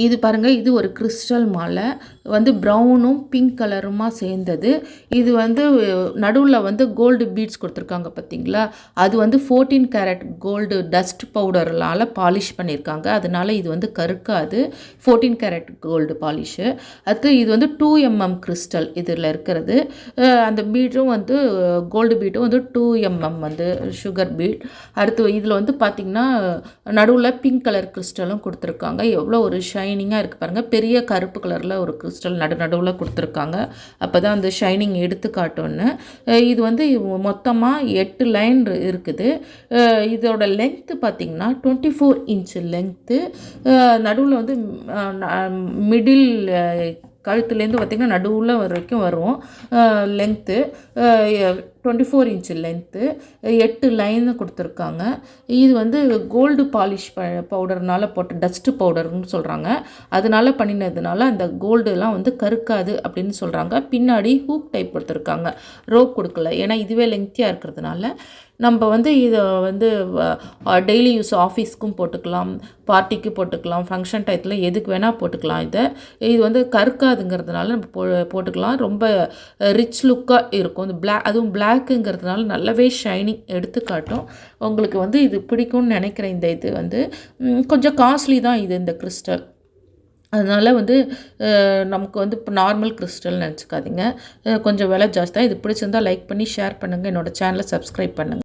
இது பாருங்கள், இது ஒரு கிறிஸ்டல் மாலை வந்து ப்ரௌனும் பிங்க் கலருமா சேர்ந்தது. இது வந்து நடுவில் வந்து கோல்டு பீட்ஸ் கொடுத்துருக்காங்க பார்த்தீங்களா, அது வந்து 14 கேரட் கோல்டு டஸ்ட் பவுடர்னால் பாலிஷ் பண்ணியிருக்காங்க. அதனால இது வந்து கருக்காது. 14 கேரட் கோல்டு பாலிஷு. அடுத்து இது வந்து 2mm கிறிஸ்டல் இதில் இருக்கிறது. அந்த பீட்டும் வந்து கோல்டு பீட்டும் வந்து 2mm வந்து சுகர் பீட். அடுத்து இதில் வந்து பார்த்திங்கன்னா நடுவில் பிங்க் கலர் கிறிஸ்டலும் கொடுத்துருக்காங்க. எவ்வளோ ஒரு ஷைனிங்காக இருக்குது பாருங்கள். பெரிய கருப்பு கலரில் ஒரு கிறிஸ்டல் நடுவில் கொடுத்துருக்காங்க. அப்போ தான் அந்த ஷைனிங் எடுத்து காட்டும்னு. இது வந்து மொத்தமாக 8 லைன் இருக்குது. இதோட லென்த்து பார்த்திங்கன்னா 24 இன்ச் லென்த்து. நடுவில் வந்து மிடில் கழுத்துலேருந்து பார்த்திங்கன்னா நடுவில் வரைக்கும் வரும் லென்த்து. 24 inch length. 8 லைன்னு கொடுத்துருக்காங்க. இது வந்து கோல்டு பாலிஷ் பவுடர்னால் போட்ட டஸ்ட்டு பவுடர்னு சொல்கிறாங்க. அதனால் பண்ணினதுனால அந்த கோல்டுலாம் வந்து கருக்காது அப்படின்னு சொல்கிறாங்க. பின்னாடி ஹூக் டைப் கொடுத்துருக்காங்க, ரோப் கொடுக்கல. ஏன்னா இதுவே லெங்க்த்தியாக இருக்கிறதுனால நம்ம வந்து இதை வந்து டெய்லி யூஸ் ஆஃபீஸ்க்கும் போட்டுக்கலாம், பார்ட்டிக்கு போட்டுக்கலாம், ஃபங்க்ஷன் டயத்தில் எதுக்கு வேணால் போட்டுக்கலாம். இது வந்து கருக்காதுங்கிறதுனால நம்ம போட்டுக்கலாம். ரொம்ப ரிச் லுக்காக இருக்கும். இந்த அதுவும் பிளாக்குங்கிறதுனால நல்லாவே ஷைனிங் எடுத்து காட்டும். உங்களுக்கு வந்து இது பிடிக்கும்னு நினைக்கிறேன். இது வந்து கொஞ்சம் காஸ்ட்லி தான் இந்த கிறிஸ்டல். அதனால் வந்து நமக்கு வந்து இப்போ நார்மல் கிறிஸ்டல் நினச்சிக்காதீங்க, கொஞ்சம் விலை ஜாஸ்தி தான். இது பிடிச்சிருந்தால் லைக் பண்ணி ஷேர் பண்ணுங்கள். என்னோடய சேனலை சப்ஸ்கிரைப் பண்ணுங்கள்.